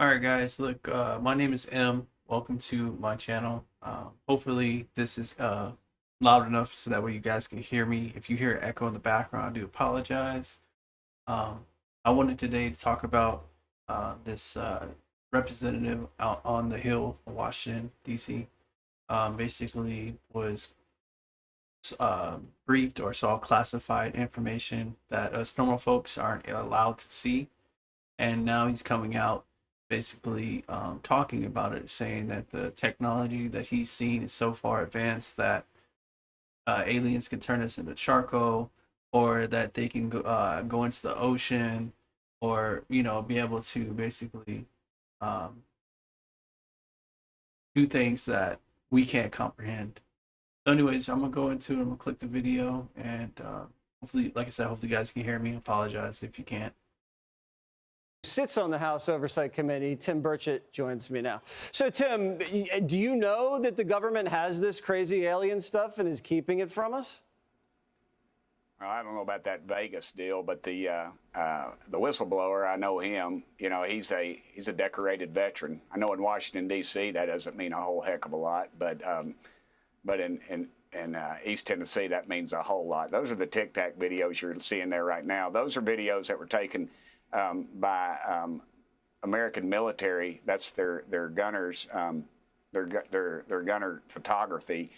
All right, guys. Look, my name is M. Welcome to my channel. Hopefully, this is loud enough so that way you guys can hear me. If you hear echo in the background, I do apologize. Um, I wanted today to talk about this representative out on the Hill in Washington, D.C. Basically, was briefed or saw classified information that us normal folks aren't allowed to see, and now he's coming out basically talking about it, saying that the technology that he's seen is so far advanced that aliens can turn us into charcoal, or that they can go into the ocean, or be able to basically um, do things that we can't comprehend. So, anyways, I'm gonna go into it. I'm gonna click the video, and hopefully, like I said, hopefully you guys can hear me. I apologize if you can't. Sits on the House Oversight Committee. Tim Burchett joins me now. So, Tim, do you know that the government has this crazy alien stuff and is keeping it from us? Well, I don't know about that Vegas deal, but the whistleblower, I know him. You know, he's a decorated veteran. I know in Washington D.C. that doesn't mean a whole heck of a lot, but in East Tennessee that means a whole lot. Those are the Tic Tac videos you're seeing there right now. Those are videos that were taken by American military. That's their gunners, their gunner photography.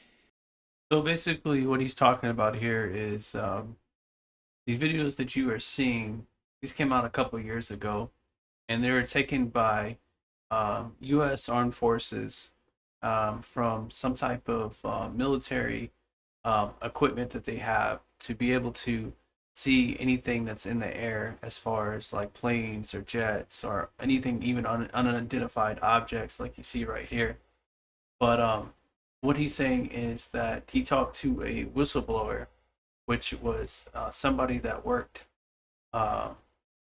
So basically, what he's talking about here is these videos that you are seeing. These came out a couple years ago, and they were taken by U.S. Armed Forces from some type of military equipment that they have to be able to see anything that's in the air, as far as like planes or jets or anything, even unidentified objects like you see right here. But what he's saying is that he talked to a whistleblower, which was somebody that worked uh,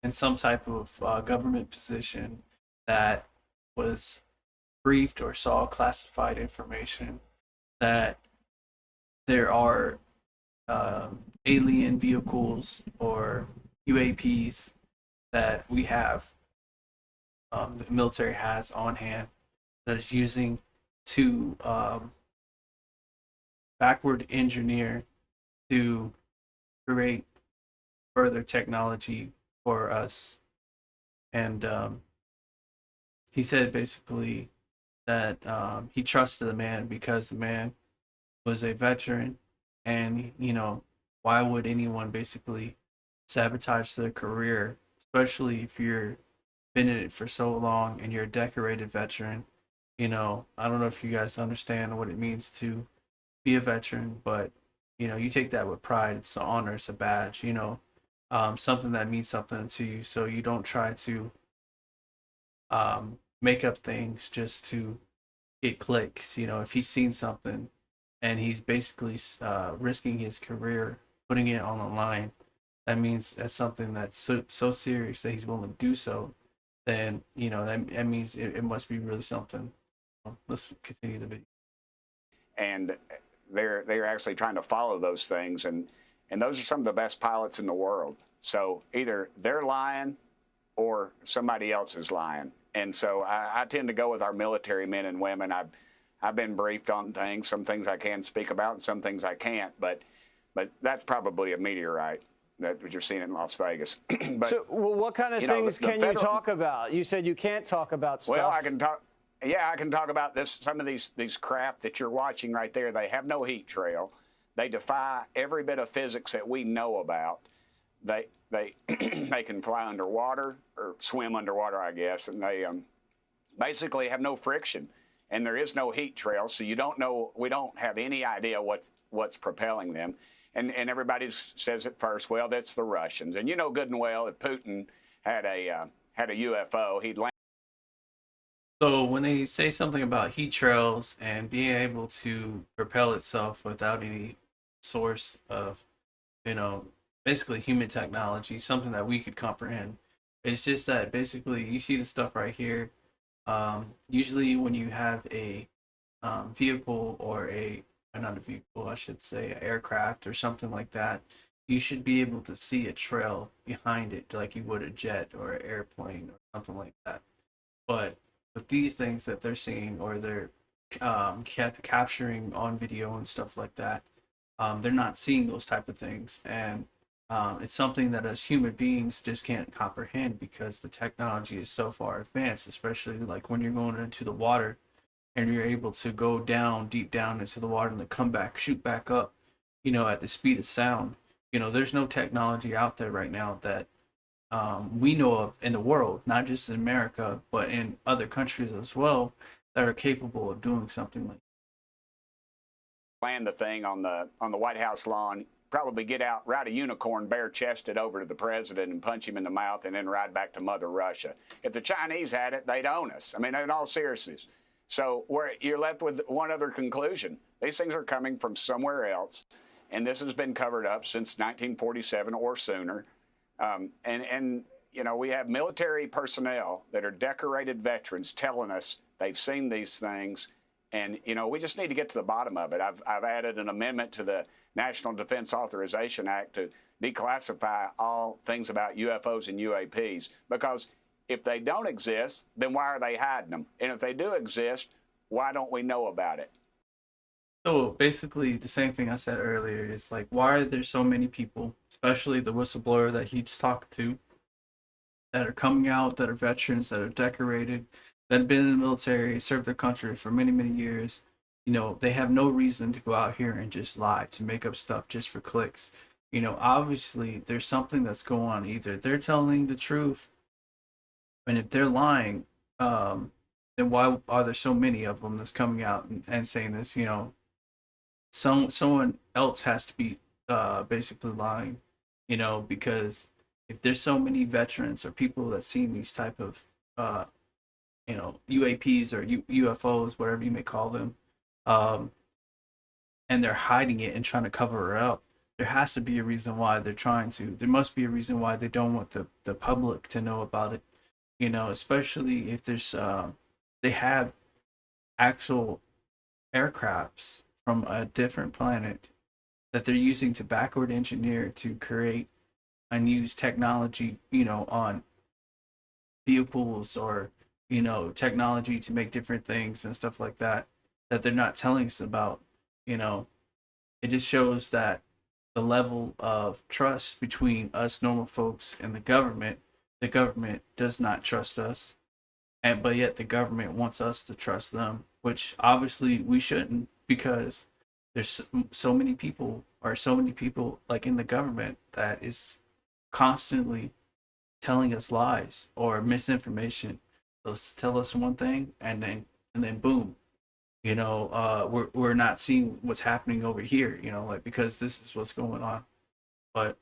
in some type of government position that was briefed or saw classified information that there are alien vehicles or UAPs that we have, the military has on hand, that is using to backward engineer to create further technology for us. And he said basically that he trusted the man because the man was a veteran, and why would anyone basically sabotage their career, especially if you're been in it for so long and you're a decorated veteran. I don't know if you guys understand what it means to be a veteran, but you take that with pride. It's an honor, it's a badge, something that means something to you. So you don't try to make up things just to get clicks. If he's seen something and he's basically risking his career, putting it on the line, that means that's something that's so serious that he's willing to do so. Then that means it must be really something. Let's continue the video. And they're actually trying to follow those things, and those are some of the best pilots in the world. So either they're lying or somebody else is lying. And so I tend to go with our military men and women. I've been briefed on things, some things I can speak about and some things I can't, but that's probably a meteorite that you're seeing in Las Vegas. But, so what kind of things can you talk about? You said you can't talk about stuff. Well, I can talk. Yeah, I can talk about this. Some of these craft that you're watching right there, they have no heat trail. They defy every bit of physics that we know about. They they can fly underwater or swim underwater, I guess, and they basically have no friction, and there is no heat trail, so you don't know. We don't have any idea what's propelling them. And everybody says at first, well, that's the Russians. And you know good and well, if Putin had a UFO, he'd land. So when they say something about heat trails and being able to propel itself without any source of, you know, basically human technology, something that we could comprehend, it's just that basically you see the stuff right here. Usually when you have a vehicle, or not a vehicle, I should say, an aircraft or something like that, you should be able to see a trail behind it, like you would a jet or an airplane or something like that. But with these things that they're seeing or they're capturing on video and stuff like that, they're not seeing those type of things, and it's something that as human beings just can't comprehend because the technology is so far advanced. Especially like when you're going into the water and you're able to go down deep down into the water and then come back, shoot back up, at the speed of sound. There's no technology out there right now that we know of in the world, not just in America, but in other countries as well, that are capable of doing something like Land the thing on the White House lawn, probably get out, ride a unicorn bare chested over to the president and punch him in the mouth, and then ride back to Mother Russia. If the Chinese had it, they'd own us. I mean, in all seriousness. So you're left with one other conclusion. These things are coming from somewhere else, and this has been covered up since 1947 or sooner. And we have military personnel that are decorated veterans telling us they've seen these things. And, we just need to get to the bottom of it. I've added an amendment to the National Defense Authorization Act to declassify all things about UFOs and UAPs, because if they don't exist, then why are they hiding them? And if they do exist, why don't we know about it? So basically, the same thing I said earlier is like, why are there so many people, especially the whistleblower that he just talked to, that are coming out, that are veterans, that are decorated, that have been in the military, served their country for many, many years? They have no reason to go out here and just lie, to make up stuff just for clicks. Obviously, there's something that's going on. Either they're telling the truth, and if they're lying, then why are there so many of them that's coming out and saying this? Someone else has to be basically lying, because if there's so many veterans or people that seen these type of UAPs or UFOs, whatever you may call them, and they're hiding it and trying to cover it up, there has to be a reason why they're trying to. There must be a reason why they don't want the public to know about it. Especially if there's they have actual aircrafts from a different planet that they're using to backward engineer to create and use technology, on vehicles, or technology to make different things and stuff like that they're not telling us about. It just shows that the level of trust between us normal folks and the government does not trust us, but yet the government wants us to trust them, which obviously we shouldn't, because there's so many people like in the government that is constantly telling us lies or misinformation. They'll tell us one thing and then boom, we're not seeing what's happening over here, because this is what's going on. But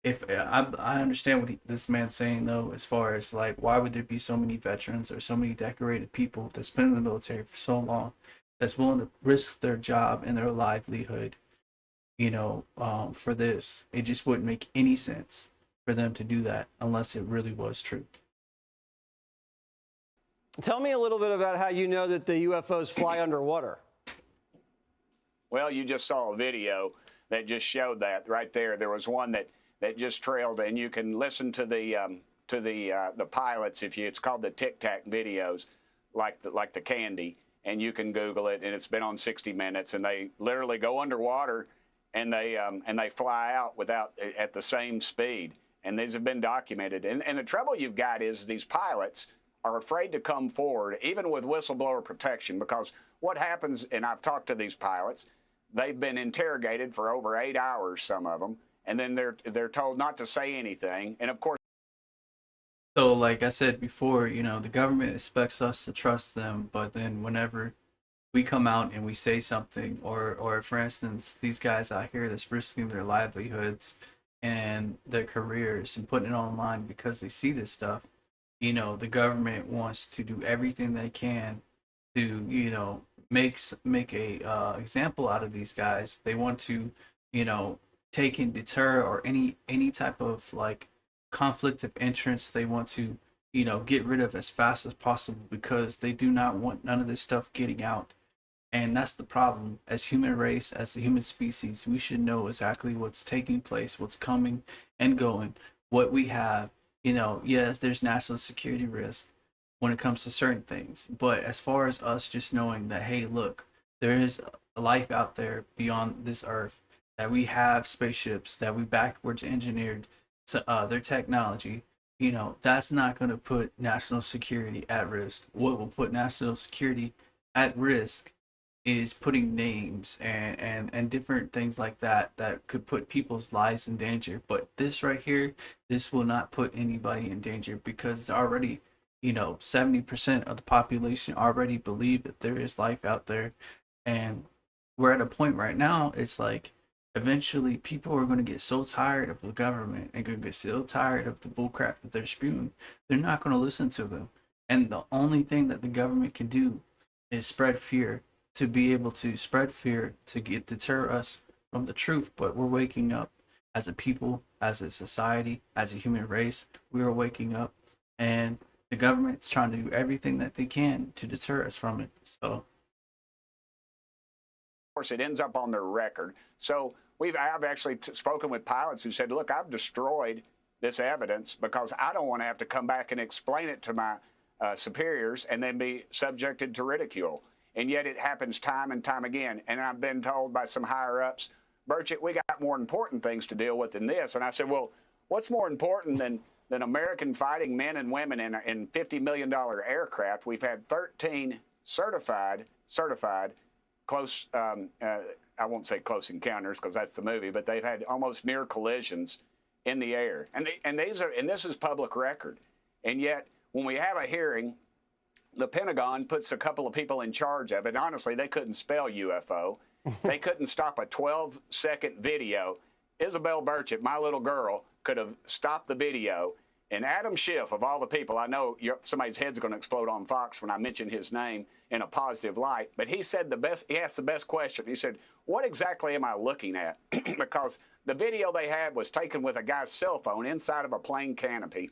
if I understand what this man's saying, though, as far as like, why would there be so many veterans or so many decorated people that's been in the military for so long, that's willing to risk their job and their livelihood, for this? It just wouldn't make any sense for them to do that unless it really was true. Tell me a little bit about how you know that the UFOs fly underwater. Well, you just saw a video that just showed that right there. There was one that just trailed, and you can listen to the pilots. It's called the Tic Tac videos, like the candy, and you can Google it, and it's been on 60 Minutes, and they literally go underwater and they fly out at the same speed, and these have been documented. And the trouble you've got is these pilots are afraid to come forward, even with whistleblower protection, because what happens, and I've talked to these pilots, they've been interrogated for over 8 hours, some of them, and then they're told not to say anything. And of course, so like I said before, the government expects us to trust them, but then whenever we come out and we say something, or for instance, these guys out here that's risking their livelihoods and their careers and putting it online because they see this stuff, the government wants to do everything they can to, make a example out of these guys. They want to, take and deter, or any type of like conflict of interest they want to, get rid of as fast as possible, because they do not want none of this stuff getting out. And that's the problem. As human race, as a human species, we should know exactly what's taking place, what's coming and going, what we have. Yes, there's national security risk, when it comes to certain things. But as far as us just knowing that, hey, look, there is a life out there beyond this earth, that we have spaceships, that we backwards engineered their technology, you know, that's not going to put national security at risk. What will put national security at risk is putting names and different things like that that could put people's lives in danger. But this right here, this will not put anybody in danger because already, you know, 70% of the population already believe that there is life out there. And we're at a point right now, it's like eventually people are going to get so tired of the government and going to get so tired of the bullcrap that they're spewing, they're not going to listen to them. And the only thing that the government can do is spread fear, to be able to spread fear to get deter us from the truth. But we're waking up as a people, as a society, as a human race. We are waking up, and the government's trying to do everything that they can to deter us from it. So course, it ends up on their record. So I've actually spoken with pilots who said, look, I've destroyed this evidence because I don't want to have to come back and explain it to my superiors and then be subjected to ridicule. And yet it happens time and time again. And I've been told by some higher ups, Burchett, we got more important things to deal with than this. And I said, well, what's more important than American fighting men and women in $50 million aircraft? We've had 13 certified close, I won't say close encounters because that's the movie, but they've had almost near collisions in the air. And this is public record. And yet, when we have a hearing, the Pentagon puts a couple of people in charge of it. Honestly, they couldn't spell UFO. They couldn't stop a 12-second video. Isabel Burchett, my little girl, could have stopped the video. And Adam Schiff, of all the people, I know somebody's head's going to explode on Fox when I mention his name in a positive light, but he said he asked the best question. He said, what exactly am I looking at? Because the video they had was taken with a guy's cell phone inside of a plane canopy,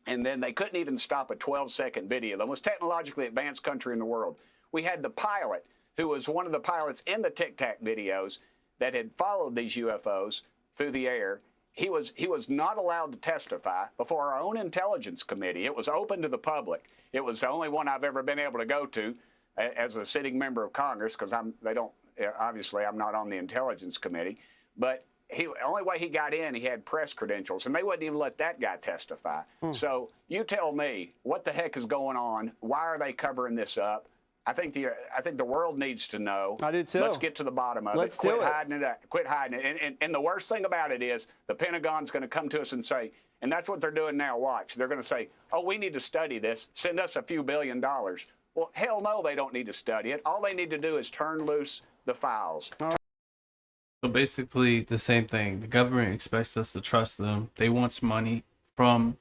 and then they couldn't even stop a 12-second video. The most technologically advanced country in the world. We had the pilot, who was one of the pilots in the Tic Tac videos that had followed these UFOs through the air. He was not allowed to testify before our own intelligence committee. It was open to the public. It was the only one I've ever been able to go to as a sitting member of Congress, because obviously I'm not on the intelligence committee. But the only way he got in, he had press credentials, and they wouldn't even let that guy testify. So you tell me, what the heck is going on? Why are they covering this up? I think the world needs to know. I do too. Let's get to the bottom of it. Quit hiding it. Quit hiding it. And the worst thing about it is the Pentagon's going to come to us and say, and that's what they're doing now. Watch. They're going to say, oh, we need to study this. Send us a few $1 billion. Well, hell no, they don't need to study it. All they need to do is turn loose the files. So basically the same thing. The government expects us to trust them. They want money from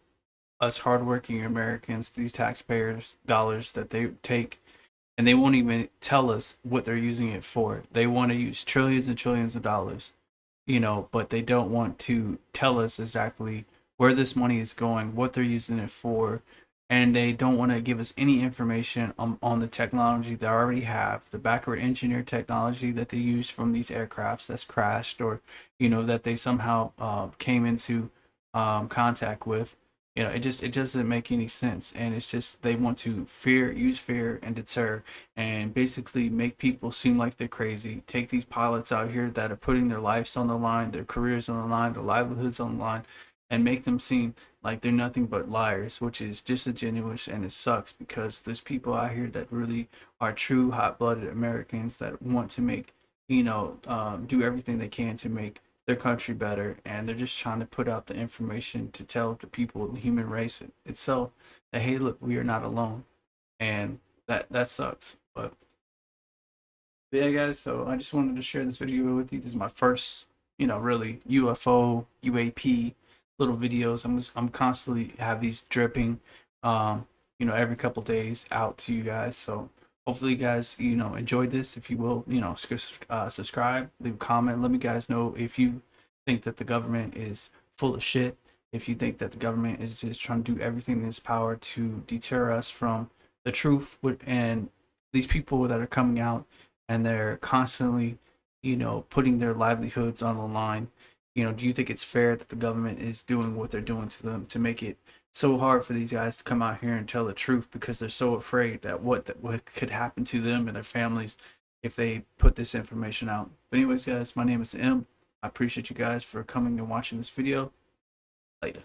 us hardworking Americans, these taxpayers' dollars that they take, and they won't even tell us what they're using it for. They want to use trillions and trillions of dollars, you know, but they don't want to tell us exactly where this money is going, what they're using it for, and they don't want to give us any information on the technology they already have, the backward engineered technology that they use from these aircrafts that's crashed, or, you know, that they somehow came into contact with. You know, it doesn't make any sense, and it's just they want to use fear and deter, and basically make people seem like they're crazy. Take these pilots out here that are putting their lives on the line, their careers on the line, their livelihoods on the line, and make them seem like they're nothing but liars, which is disingenuous, and it sucks because there's people out here that really are true hot-blooded Americans that want to make, you know, do everything they can to make their country better, and they're just trying to put out the information to tell the people, the human race itself, that hey, look, we are not alone, and that sucks. But yeah, guys, so I just wanted to share this video with you. This is my first, you know, really UFO UAP little videos. I'm constantly have these dripping, you know, every couple days out to you guys. So hopefully you guys, you know, enjoyed this. If you will, you know, subscribe, leave a comment, let me guys know if you think that the government is full of shit, if you think that the government is just trying to do everything in its power to deter us from the truth, and these people that are coming out and they're constantly, you know, putting their livelihoods on the line. You know, do you think it's fair that the government is doing what they're doing to them to make it so hard for these guys to come out here and tell the truth because they're so afraid that what could happen to them and their families if they put this information out. But anyways, guys, my name is M. I appreciate you guys for coming and watching this video. Later.